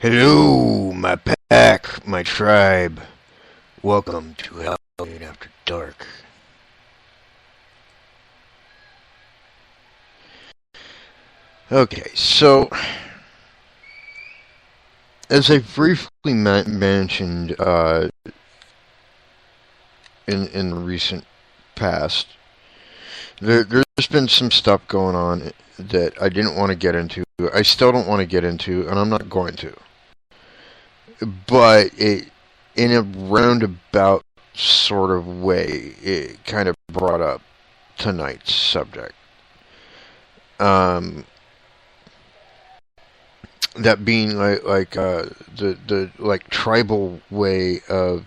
Hello, my pack, my tribe. Welcome to Howling After Dark. Okay, so as I briefly mentioned in the recent past, there's been some stuff going on that I didn't want to get into. I still don't want to get into, and I'm not going to. But in a roundabout sort of way, it kind of brought up tonight's subject. That being the like tribal way of,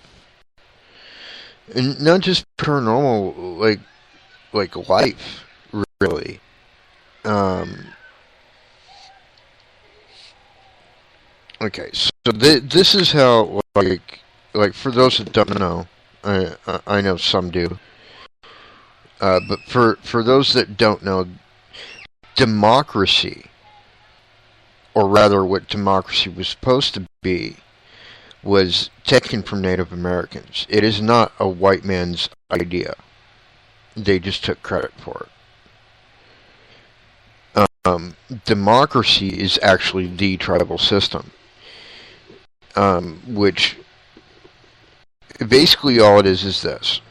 and not just paranormal, like life, really. Okay, so this is how, like for those that don't know, I know some do, but for those that don't know, democracy, or rather what democracy was supposed to be, was taken from Native Americans. It is not a white man's idea. They just took credit for it. Democracy is actually the tribal system, which basically all it is this.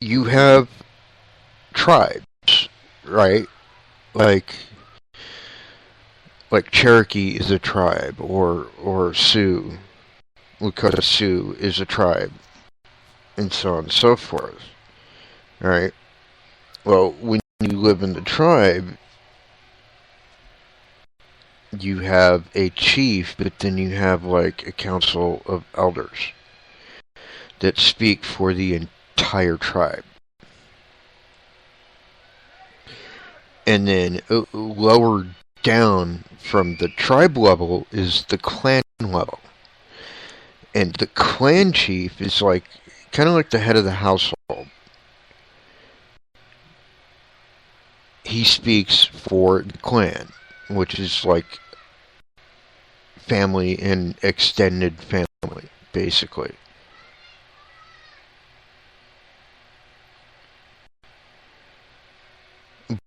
You have tribes, right? Like Cherokee is a tribe, or Sioux, Lakota Sioux is a tribe, and so on and so forth. Right? Well, when you live in the tribe, you have a chief, but then you have like a council of elders that speak for the entire tribe. And then lower down from the tribe level is the clan level. And the clan chief is kind of like the head of the household. He speaks for the clan, which is like family and extended family, basically.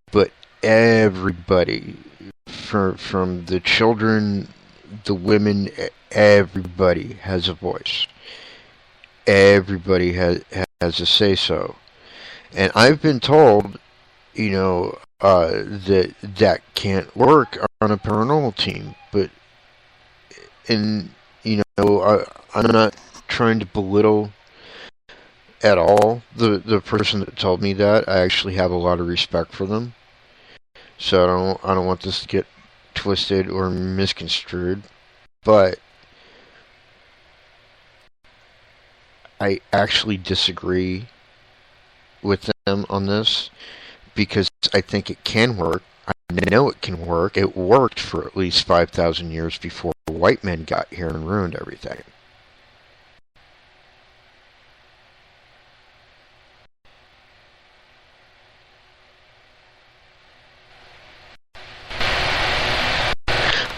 But everybody, from the children, the women, everybody has a voice. Everybody has a say-so. And I've been told, that can't work on a paranormal team. But, I'm not trying to belittle at all the person that told me that. I actually have a lot of respect for them. So I don't want this to get twisted or misconstrued. But I actually disagree with them on this, because I think it can work. I know it can work. It worked for at least 5,000 years before white men got here and ruined everything.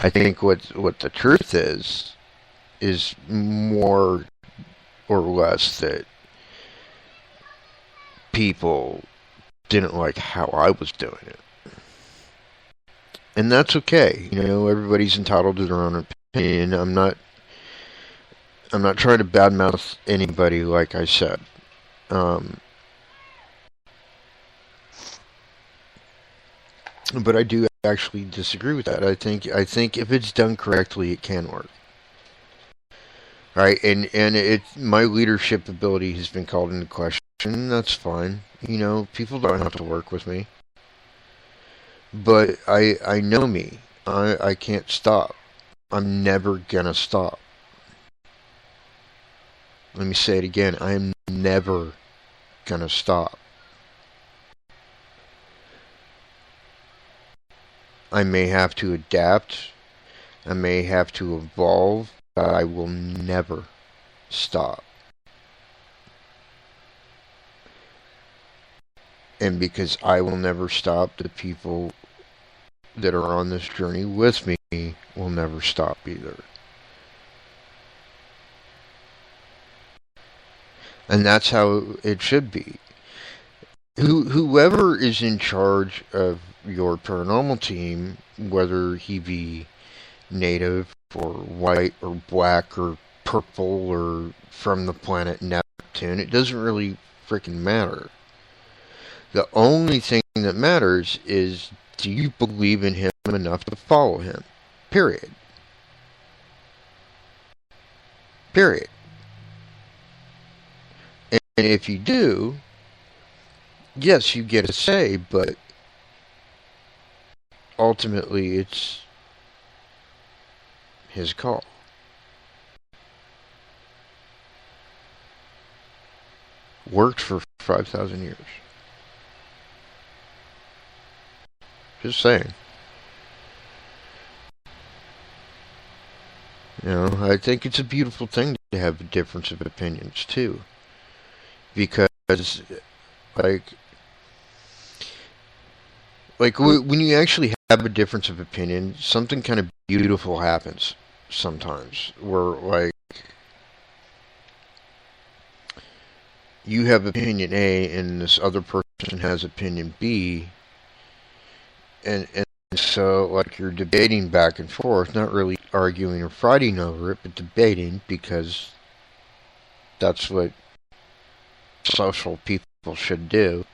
I think what the truth is more or less that people didn't like how I was doing it. And that's okay. Everybody's entitled to their own opinion. I'm not trying to badmouth anybody, like I said. But I do actually disagree with that. I think if it's done correctly, it can work. Right? And my leadership ability has been called into question. That's fine. People don't have to work with me. But I know me. I can't stop. I'm never gonna stop. Let me say it again. I am never gonna stop. I may have to adapt. I may have to evolve, but I will never stop. And because I will never stop, the people that are on this journey with me will never stop either. And that's how it should be. Whoever is in charge of your paranormal team, whether he be native or white or black or purple or from the planet Neptune, it doesn't really freaking matter. The only thing that matters is, do you believe in him enough to follow him? Period. Period. And if you do, yes, you get a say, but ultimately it's his call. Worked for 5,000 years. Just saying. You know, I think it's a beautiful thing to have a difference of opinions too, because like when you actually have a difference of opinion, something kind of beautiful happens sometimes, where like you have opinion A and this other person has opinion B, and so like you're debating back and forth, not really arguing or fighting over it, but debating, because that's what social people should do.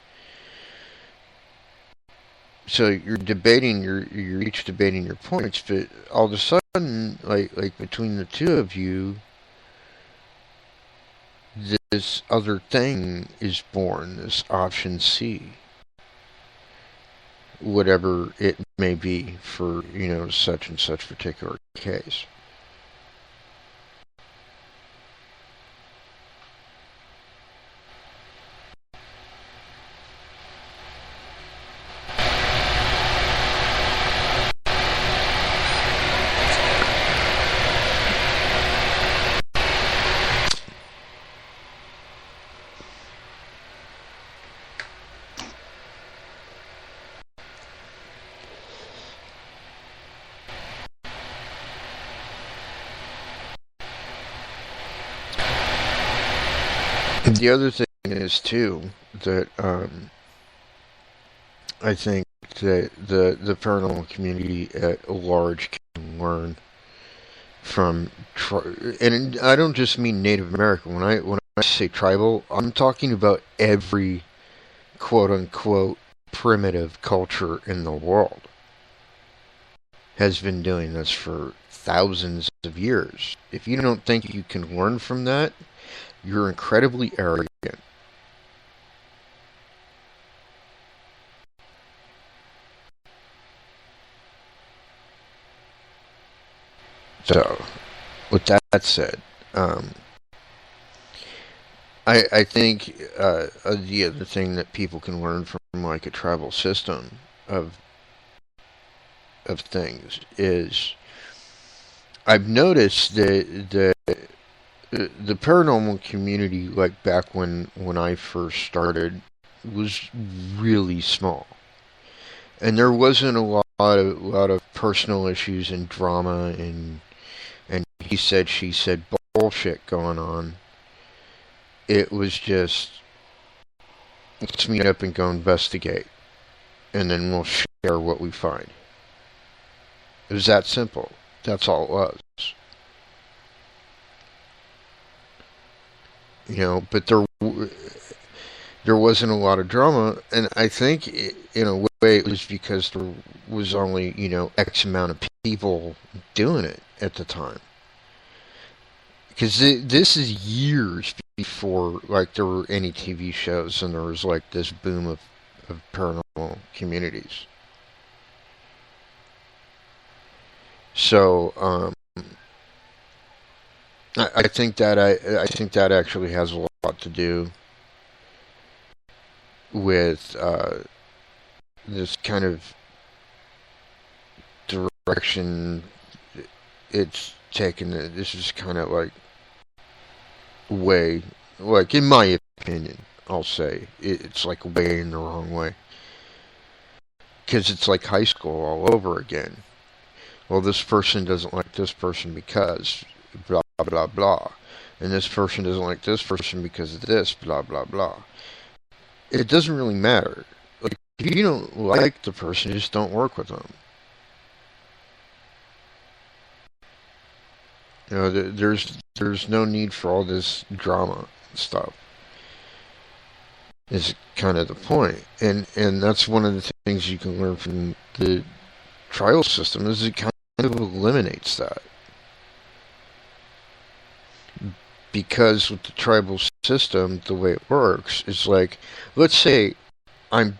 So you're debating, you're each debating your points, but all of a sudden, like between the two of you, this other thing is born, this option C, whatever it may be for, such and such particular case. The other thing is too that I think that the paranormal community at large can learn from, and I don't just mean Native American. When I say tribal, I'm talking about every quote unquote primitive culture in the world has been doing this for thousands of years. If you don't think you can learn from that, you're incredibly arrogant. So, with that said, I think the other thing that people can learn from like a tribal system of things is, I've noticed that the paranormal community, like back when I first started, was really small, and there wasn't a lot of personal issues and drama and he said she said bullshit going on. It was just, let's meet up and go investigate, and then we'll share what we find. It was that simple. That's all it was. But there wasn't a lot of drama, and I think in a way it was because there was only X amount of people doing it at the time. Because this is years before like there were any TV shows, and there was like this boom of paranormal communities. So I think that I think that actually has a lot to do with this kind of direction it's taken. This is kind of like way, like in my opinion, I'll say it's like way in the wrong way. because it's like high school all over again. Well, this person doesn't like this person because blah blah blah, and this person doesn't like this person because of this blah blah blah. It doesn't really matter. Like, if you don't like the person, just don't work with them. You know, there's no need for all this drama and stuff. Is kind of the point, and that's one of the things you can learn from the trial system is it kind of eliminates that. Because with the tribal system, the way it works is like, let's say I'm,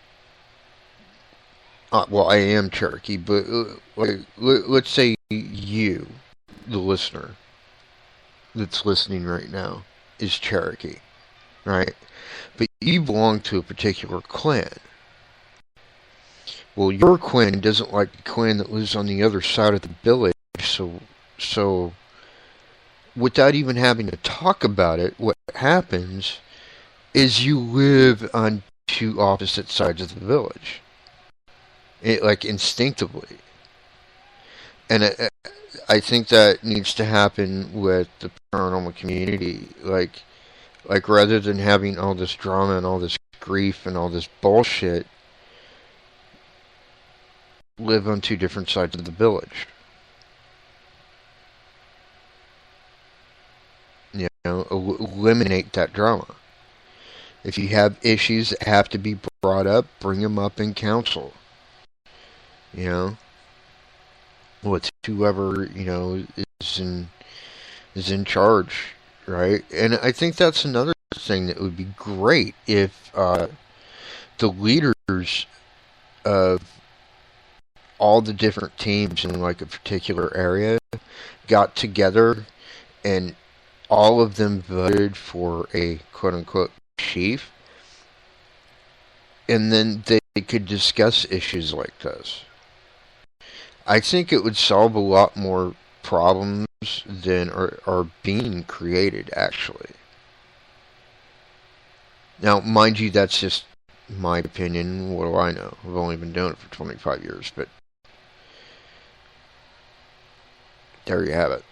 well, I am Cherokee, but like, let's say you, the listener that's listening right now, is Cherokee, right? But you belong to a particular clan. Well, your clan doesn't like the clan that lives on the other side of the village, so without even having to talk about it, what happens is you live on two opposite sides of the village. Like instinctively. And I think that needs to happen with the paranormal community. Like rather than having all this drama and all this grief and all this bullshit, live on two different sides of the village. You know, eliminate that drama. If you have issues that have to be brought up, bring them up in council. You know, with whoever, you know, is in charge, right? And I think that's another thing that would be great if the leaders of all the different teams in like a particular area got together and all of them voted for a quote-unquote chief, and then they could discuss issues like this. I think it would solve a lot more problems than are being created, actually. Now, mind you, that's just my opinion. What do I know? I've only been doing it for 25 years, but there you have it.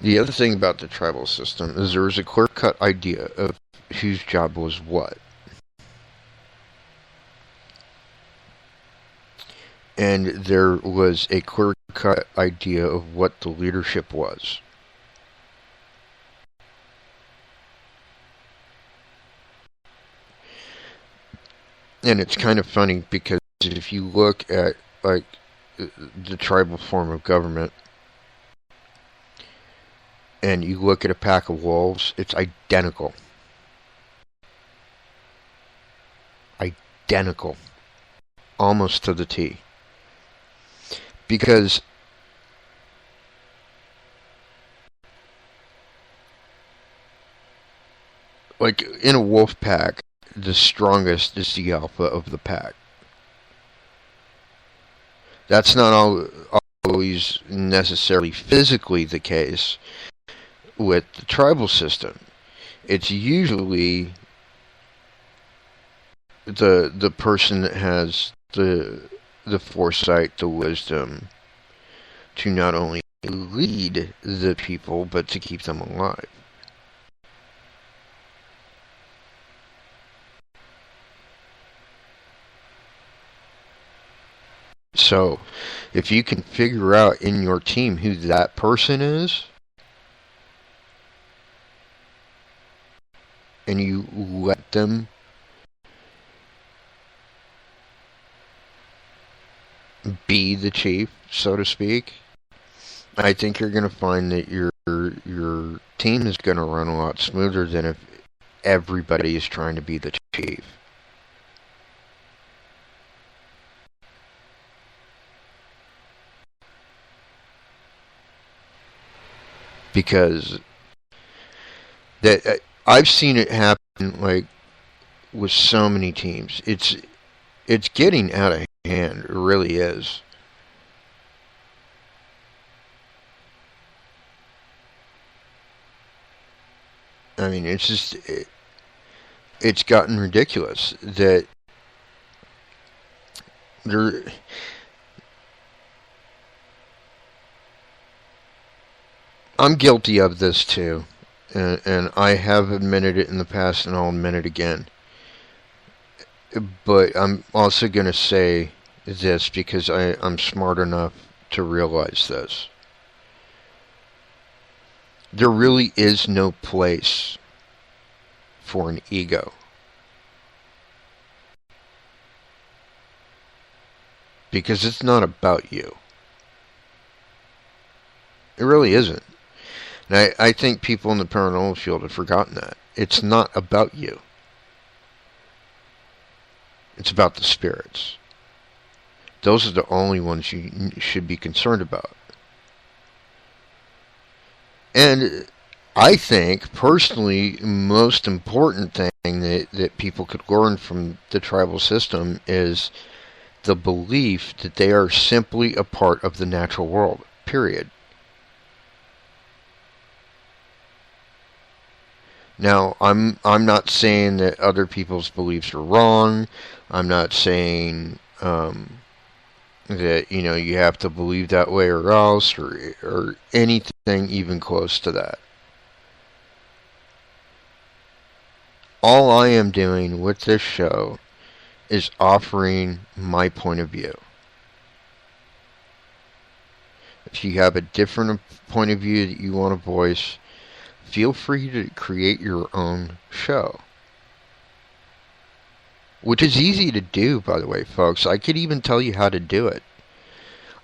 The other thing about the tribal system is there was a clear-cut idea of whose job was what. And there was a clear-cut idea of what the leadership was. And it's kind of funny because if you look at like the tribal form of government and you look at a pack of wolves, it's identical. Identical. Almost to the T. Because like in a wolf pack, the strongest is the alpha of the pack. That's not always necessarily physically the case with the tribal system. It's usually the person that has the foresight, the wisdom to not only lead the people but to keep them alive. So, if you can figure out in your team who that person is, and you let them be the chief, so to speak, I think you're going to find that your team is going to run a lot smoother than if everybody is trying to be the chief. Because that I've seen it happen like with so many teams. It's getting out of hand. It really is. I mean, it's gotten ridiculous that there. I'm guilty of this too, and I have admitted it in the past, and I'll admit it again. But I'm also going to say this because I'm smart enough to realize this. There really is no place for an ego. Because it's not about you. It really isn't. And I think people in the paranormal field have forgotten that. It's not about you. It's about the spirits. Those are the only ones you should be concerned about. And I think, personally, most important thing that people could learn from the tribal system is the belief that they are simply a part of the natural world, period. Now, I'm not saying that other people's beliefs are wrong. I'm not saying that you have to believe that way or else, or anything even close to that. All I am doing with this show is offering my point of view. If you have a different point of view that you want to voice, feel free to create your own show. Which is easy to do, by the way, folks. I could even tell you how to do it.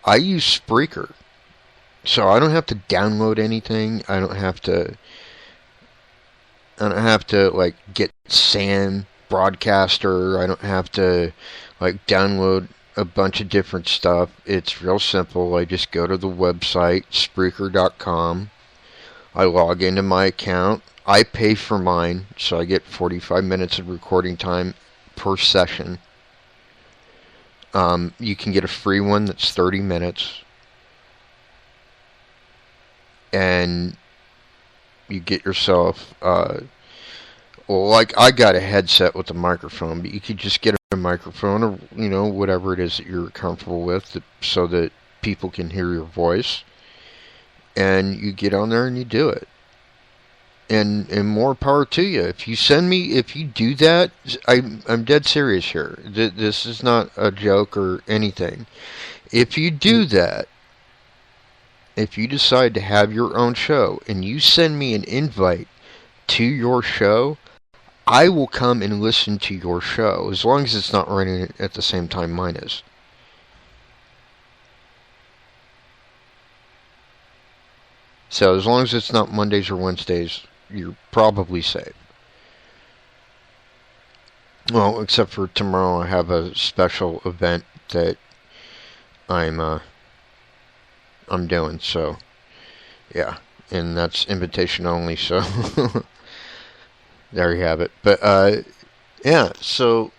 I use Spreaker. So I don't have to download anything. I don't have to like get Sam Broadcaster. I don't have to like download a bunch of different stuff. It's real simple. I just go to the website, Spreaker.com. I log into my account. I pay for mine, so I get 45 minutes of recording time per session. You can get a free one that's 30 minutes. And you get yourself, like I got a headset with a microphone, but you could just get a microphone or, whatever it is that you're comfortable with so that people can hear your voice. And you get on there and you do it. And more power to you. If you do that, I'm dead serious here. This is not a joke or anything. If you do that, if you decide to have your own show and you send me an invite to your show, I will come and listen to your show, as long as it's not running at the same time mine is. So as long as it's not Mondays or Wednesdays, you're probably safe. Well, except for tomorrow, I have a special event that I'm doing. So, yeah, and that's invitation only. So there you have it. But yeah, so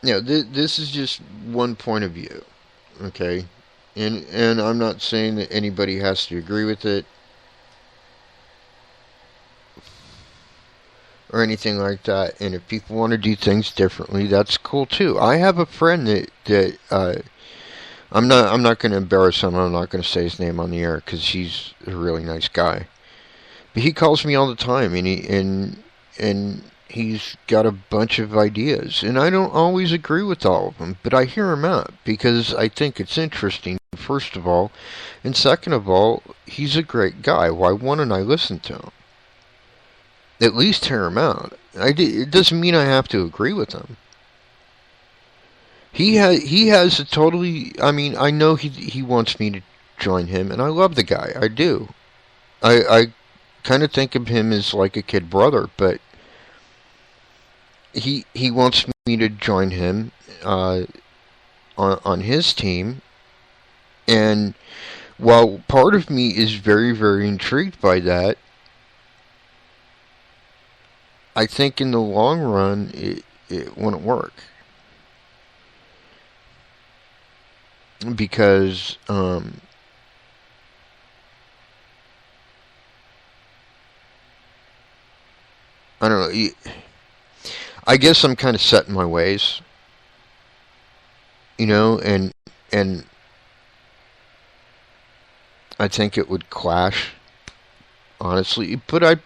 this is just one point of view. Okay, and I'm not saying that anybody has to agree with it or anything like that. And if people want to do things differently, that's cool too. I have a friend that I'm not going to embarrass him. I'm not going to say his name on the air because he's a really nice guy. But he calls me all the time, and he's got a bunch of ideas, and I don't always agree with all of them, but I hear him out because I think it's interesting, first of all, and second of all, he's a great guy. Why wouldn't I listen to him? At least hear him out. It doesn't mean I have to agree with him. He has a totally. I mean, I know he wants me to join him, and I love the guy. I do. I kind of think of him as like a kid brother, but he wants me to join him on his team, and while part of me is very, very intrigued by that, I think in the long run it wouldn't work. Because I don't know. I guess I'm kind of set in my ways, and I think it would clash, honestly. But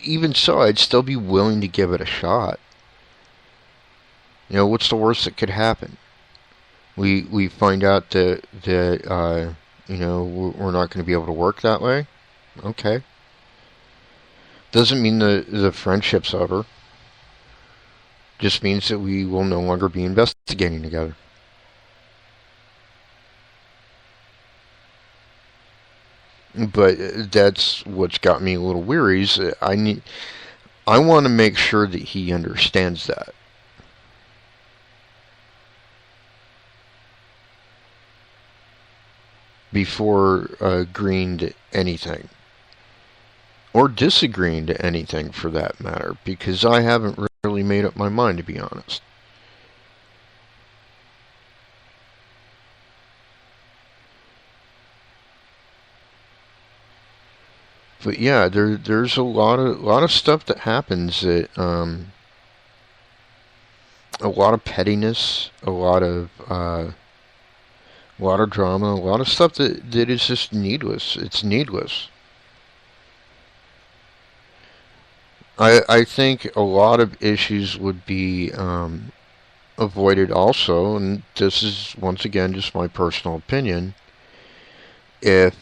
even so, I'd still be willing to give it a shot. What's the worst that could happen? We find out that we're not going to be able to work that way. Okay, doesn't mean the friendship's over. Just means that we will no longer be investigating together. But that's what's got me a little weary. Is I want to make sure that he understands that. Before agreeing to anything. Or disagreeing to anything for that matter. Because I haven't really made up my mind, to be honest. But yeah, there's a lot of stuff that happens that a lot of pettiness, a lot of drama, a lot of stuff that is just needless. It's needless. I think a lot of issues would be avoided also, and this is once again just my personal opinion. If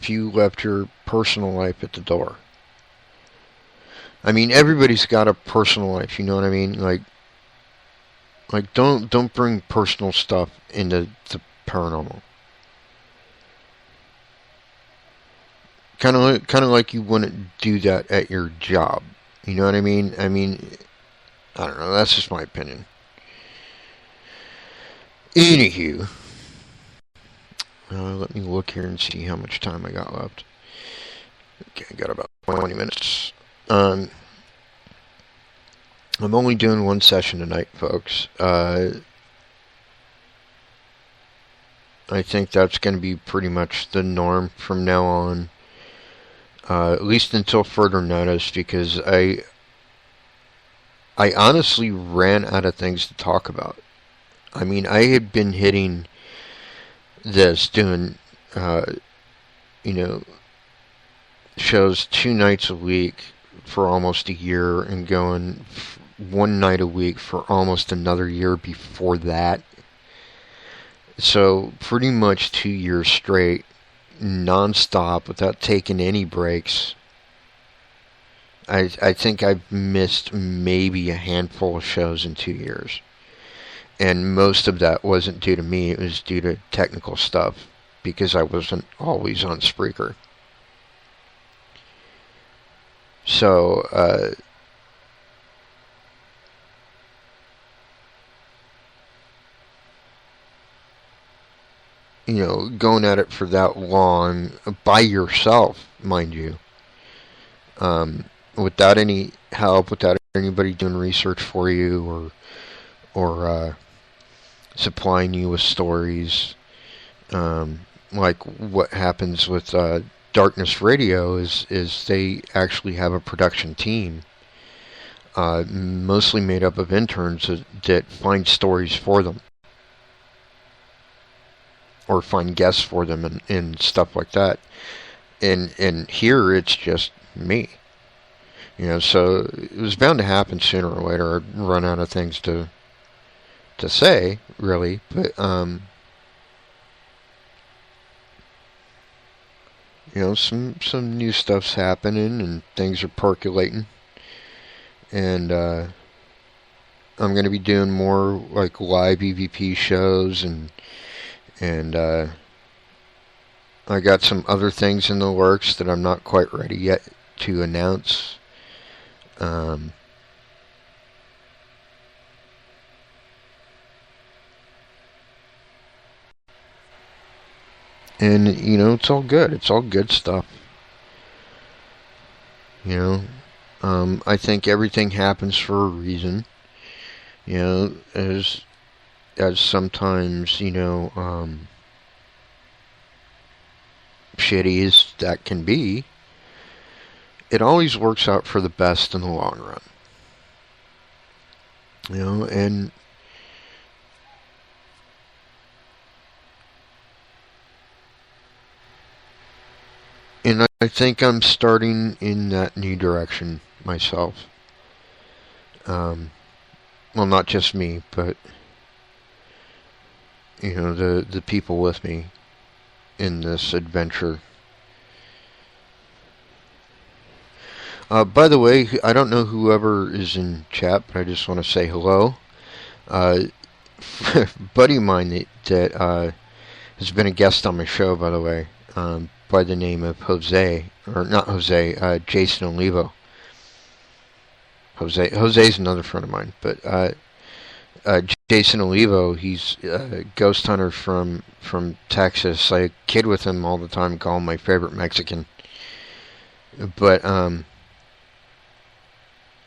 you left your personal life at the door. I mean, everybody's got a personal life. You know what I mean? Like don't bring personal stuff into the paranormal. Kind of like you wouldn't do that at your job. You know what I mean? I don't know. That's just my opinion. Anywho, let me look here and see how much time I got left. Okay, I got about 20 minutes. I'm only doing one session tonight, folks. I think that's going to be pretty much the norm from now on. At least until further notice, because I honestly ran out of things to talk about. I mean, I had been hitting this, doing, shows 2 nights a week for almost a year, and going 1 night a week for almost another year before that. So pretty much 2 years straight, non-stop, without taking any breaks. I think I've missed maybe a handful of shows in 2 years. And most of that wasn't due to me, it was due to technical stuff, because I wasn't always on Spreaker. So, going at it for that long, by yourself, mind you, without any help, without anybody doing research for you, or supplying you with stories, like what happens with Darkness Radio is they actually have a production team, mostly made up of interns that find stories for them, or find guests for them, and stuff like that. And here it's just me. So it was bound to happen sooner or later. I'd run out of things to say, really, but some new stuff's happening and things are percolating, and I'm going to be doing more like live EVP shows, and I got some other things in the works that I'm not quite ready yet to announce. And, it's all good. It's all good stuff. I think everything happens for a reason. As sometimes, shitty as that can be, it always works out for the best in the long run. And I think I'm starting in that new direction myself. Well, not just me, but the people with me in this adventure. By the way, I don't know whoever is in chat, but I just want to say hello. Buddy of mine that has been a guest on my show, by the way, by the name of Jose, or not Jose, Jason Olivo. Jose's another friend of mine, but Jason Olivo, he's a ghost hunter from Texas. I kid with him all the time, call him my favorite Mexican. But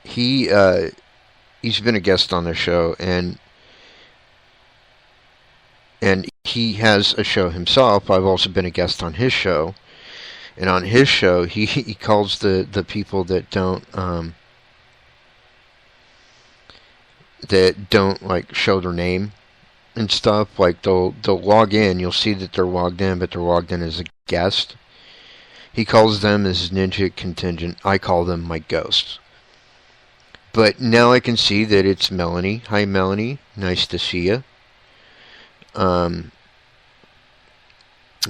he's been a guest on the show, and he has a show himself. I've also been a guest on his show, and on his show, he calls the people that don't like show their name and stuff. Like they'll log in. You'll see that they're logged in, but they're logged in as a guest. He calls them his ninja contingent. I call them my ghosts. But now I can see that it's Melanie. Hi, Melanie. Nice to see you. And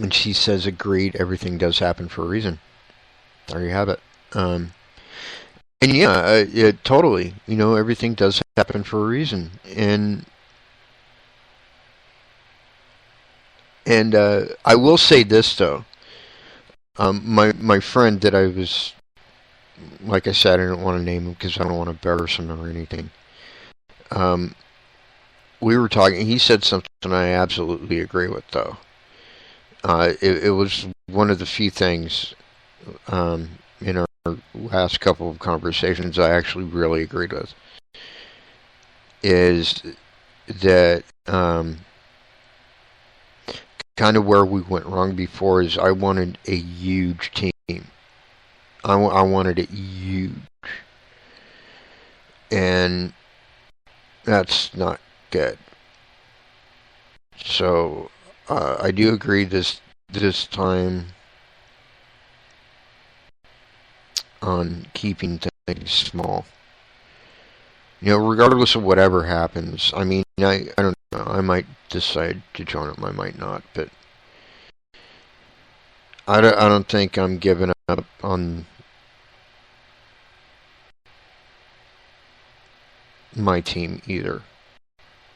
she says, agreed, everything does happen for a reason. There you have it. And yeah, totally. Everything does happen for a reason. And I will say this, though. My friend that I was, like I said, I don't want to name him because I don't want to embarrass him or anything. We were talking, he said something I absolutely agree with, though. It was one of the few things in our last couple of conversations I actually really agreed with. Is that kind of where we went wrong before is I wanted a huge team. I wanted it huge. And that's not good. So I do agree this time on keeping things small. Regardless of whatever happens. I mean, I don't know. I might decide to join them. I might not, but I don't think I'm giving up on my team either.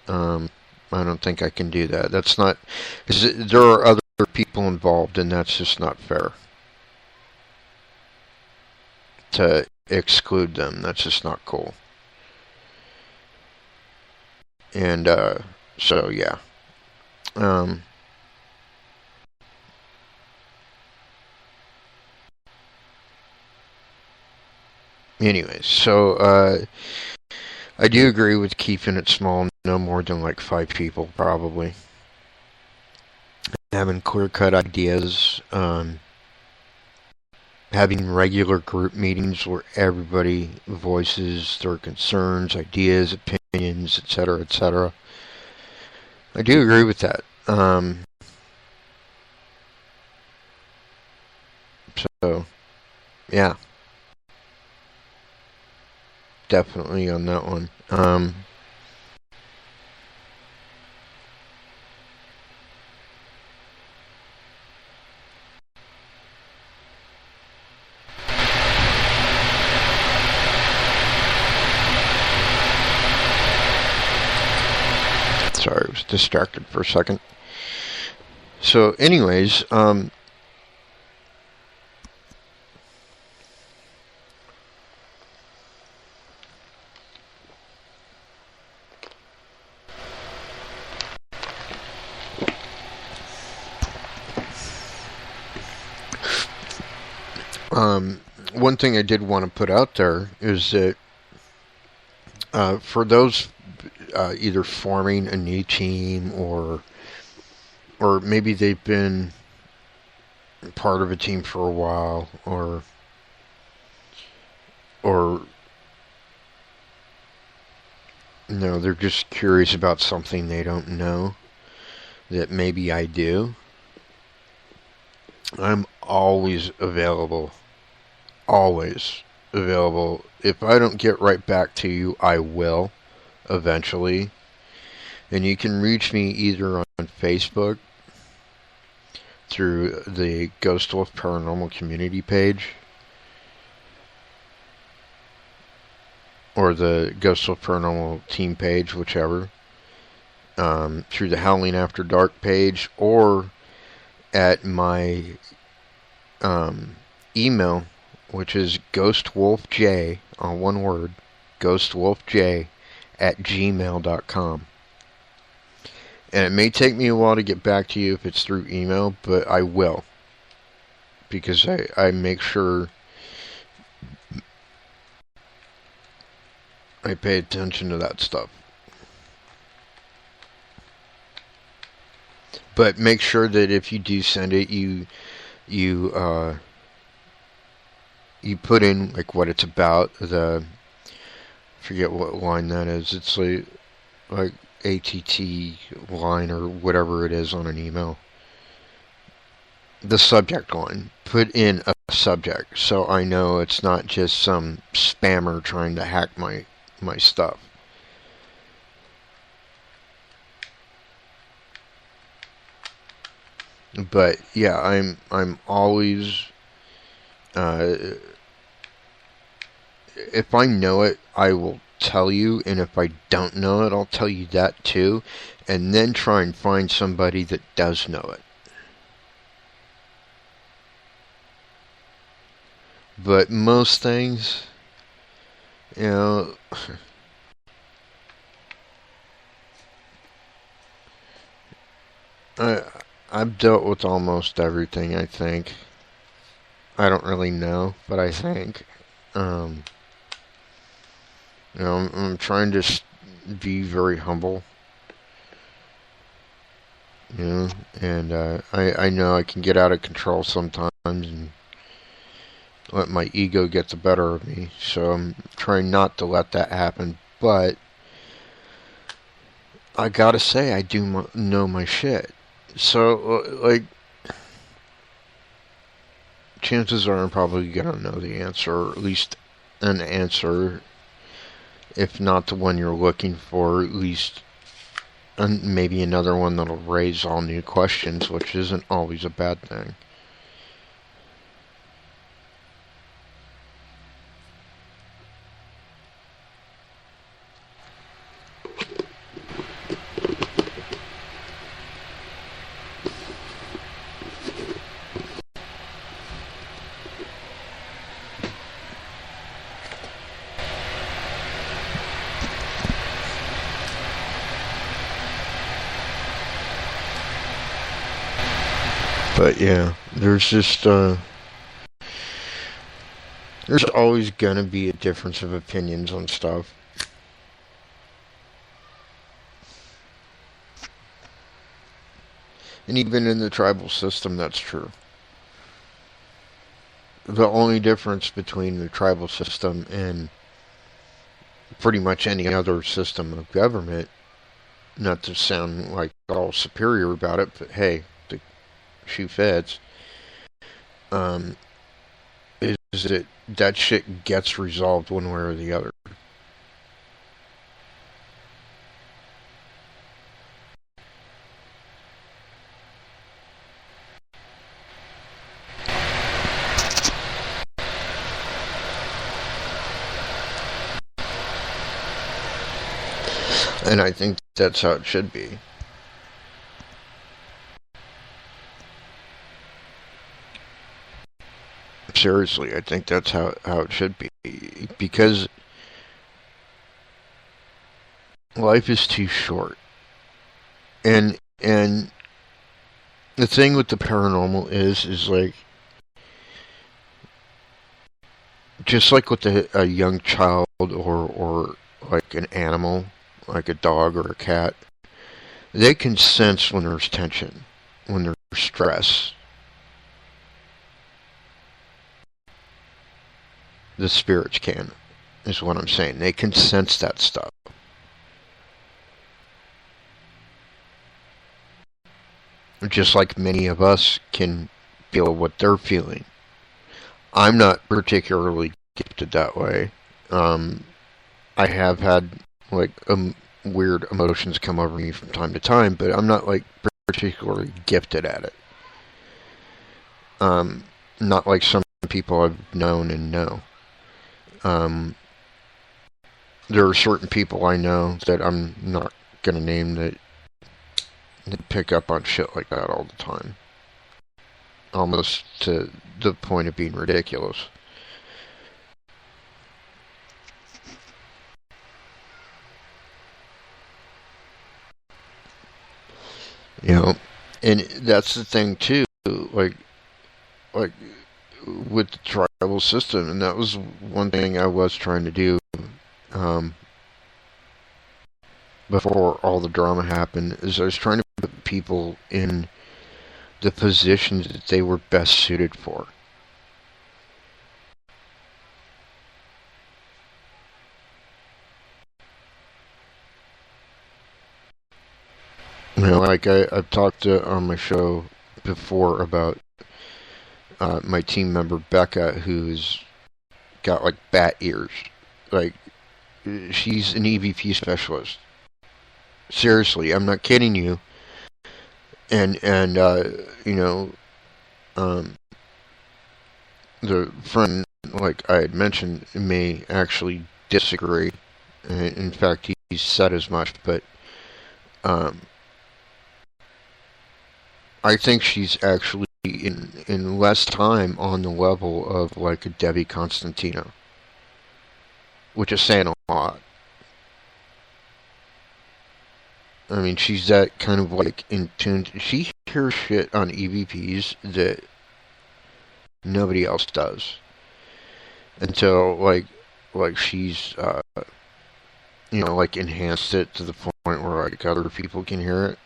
I don't think I can do that. That's not, because there are other people involved, and that's just not fair to exclude them. That's just not cool. And so yeah. Anyways, so I do agree with keeping it small, no more than like 5 people, probably. Having clear-cut ideas, having regular group meetings where everybody voices their concerns, ideas, opinions, etc., etc. I do agree with that. So, yeah. Definitely on that one. Sorry, I was distracted for a second. So, anyways, one thing I did want to put out there is that for those either forming a new team or maybe they've been part of a team for a while, or no, they're just curious about something they don't know that maybe I do, I'm always available. Always available. If I don't get right back to you, I will eventually. And you can reach me either on Facebook through the Ghost Wolf Paranormal Community page or the Ghost Wolf Paranormal Team page, whichever. Through the Howling After Dark page or at my email, which is ghostwolfj, on one word, ghostwolfj@gmail.com. And it may take me a while to get back to you if it's through email, but I will. Because I make sure I pay attention to that stuff. But make sure that if you do send it, you put in like what it's about. I forget what line that is. It's like ATT line or whatever it is on an email. The subject line. Put in a subject so I know it's not just some spammer trying to hack my stuff. But yeah, I'm always if I know it, I will tell you, and if I don't know it, I'll tell you that too, and then try and find somebody that does know it. But most things, you know, I've dealt with almost everything, I think. I don't really know, but I think. I'm trying to be very humble, and I know I can get out of control sometimes and let my ego get the better of me, so I'm trying not to let that happen, but I gotta say, I do know my shit. So, like, chances are I'm probably gonna know the answer, or at least an answer. If not the one you're looking for, at least maybe another one that'll raise all new questions, which isn't always a bad thing. But yeah, there's just there's always gonna be a difference of opinions on stuff. And even in the tribal system, that's true. The only difference between the tribal system and pretty much any other system of government, not to sound like all superior about it, but hey, the shoe fits, is that shit gets resolved one way or the other. And I think that's how it should be. Seriously, I think that's how it should be. Because life is too short. And the thing with the paranormal is like, just like with a young child or like an animal, like a dog or a cat, they can sense when there's tension, when there's stress. The spirits can, is what I'm saying. They can sense that stuff. Just like many of us can feel what they're feeling. I'm not particularly gifted that way. I have had like weird emotions come over me from time to time, but I'm not like particularly gifted at it. Not like some people I've known and know. There are certain people I know that I'm not gonna name that pick up on shit like that all the time. Almost to the point of being ridiculous. You know, and that's the thing too, like with the tribal system, and that was one thing I was trying to do before all the drama happened, is I was trying to put people in the positions that they were best suited for. You know, like I've talked on my show before about my team member Becca, who's got like bat ears. Like, she's an EVP specialist. Seriously, I'm not kidding you. And you know, the friend, like I had mentioned, may actually disagree. In fact, he said as much. But I think she's actually in less time on the level of like a Debbie Constantino, which is saying a lot. I mean, she's that kind of like in tune. She hears shit on EVPs that nobody else does. Until like she's you know, like enhanced it to the point where like other people can hear it,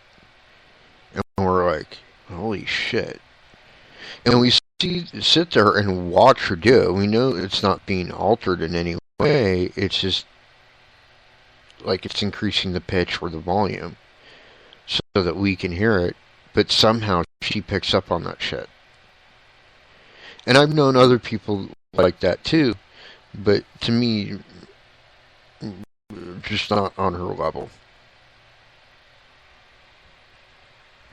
and we're like, holy shit. And we sit there and watch her do it. We know it's not being altered in any way. It's just like it's increasing the pitch or the volume so that we can hear it. But somehow she picks up on that shit. And I've known other people like that too. But to me, just not on her level.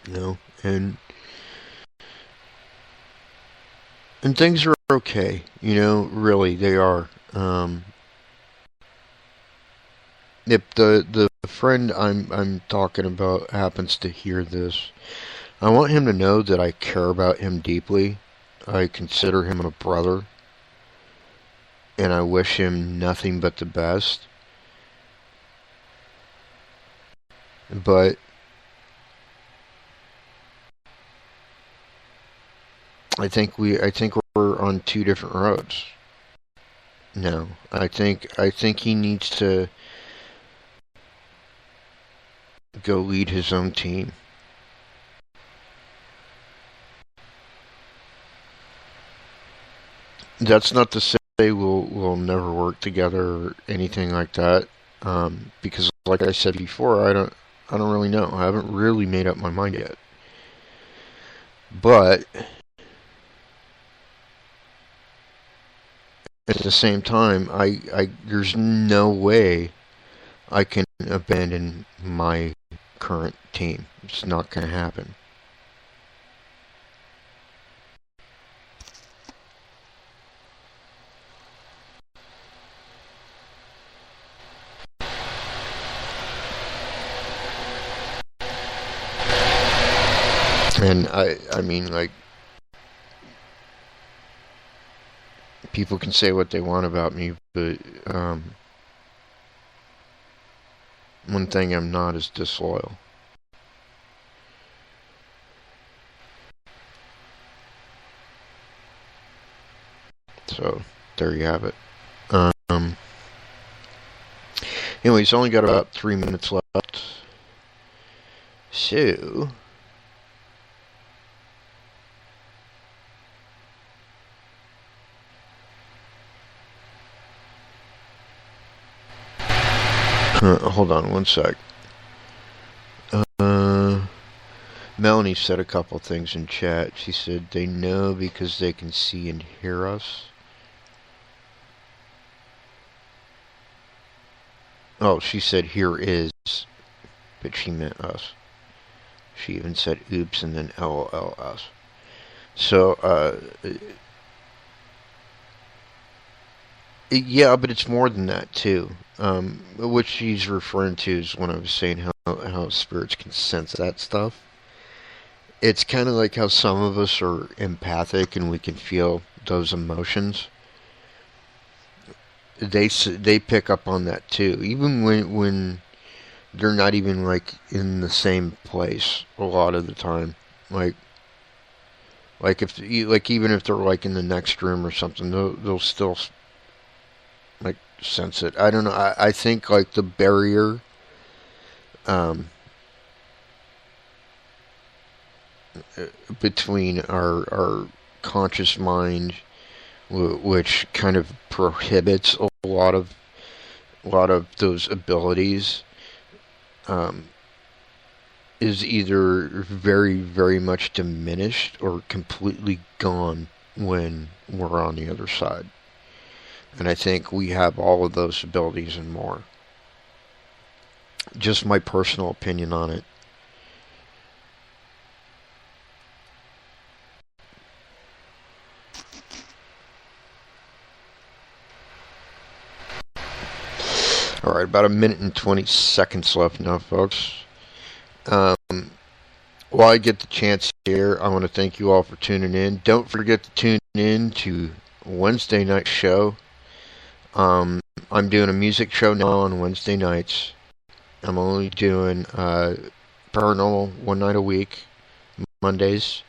You know? And things are okay, you know, really, they are. If the friend I'm talking about happens to hear this, I want him to know that I care about him deeply. I consider him a brother, and I wish him nothing but the best. But I think we're on two different roads. No, I think he needs to go lead his own team. That's not to say we'll never work together or anything like that. Because, like I said before, I don't really know. I haven't really made up my mind yet. But at the same time, there's no way I can abandon my current team. It's not going to happen. And I mean, like, people can say what they want about me, but one thing I'm not is disloyal. So there you have it. Anyways, only got about 3 minutes left. So Hold on one sec. Melanie said a couple things in chat. She said they know because they can see and hear us. Oh, she said here is, but she meant us. She even said oops and then LOLs. So, yeah, but it's more than that too. What she's referring to is when I was saying how spirits can sense that stuff. It's kind of like how some of us are empathic and we can feel those emotions. They pick up on that too, even when they're not even like in the same place a lot of the time. Like if even if they're like in the next room or something, they'll still like sense it. I don't know. I think like the barrier between our conscious mind, which kind of prohibits a lot of those abilities, is either very, very much diminished or completely gone when we're on the other side. And I think we have all of those abilities and more. Just my personal opinion on it. Alright, about a minute and 20 seconds left now, folks. While I get the chance here, I want to thank you all for tuning in. Don't forget to tune in to Wednesday night show. I'm doing a music show now on Wednesday nights. I'm only doing paranormal one night a week, Mondays.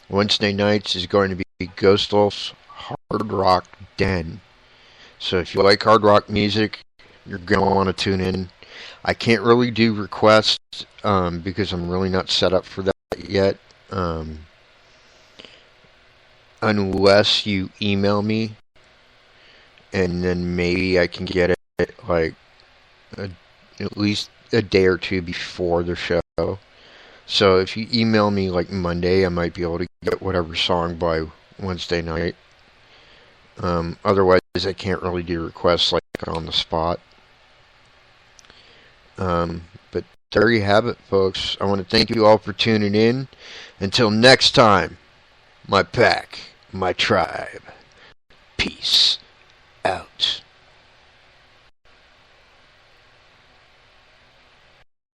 Wednesday nights is going to be Ghost Wolf's Hard Rock Den. So if you like hard rock music, you're going to want to tune in. I can't really do requests because I'm really not set up for that yet. Unless you email me, and then maybe I can get it like at least a day or two before the show. So if you email me like Monday, I might be able to get whatever song by Wednesday night. Otherwise, I can't really do requests like on the spot. But there you have it, folks. I want to thank you all for tuning in. Until next time, my pack, my tribe. Peace out.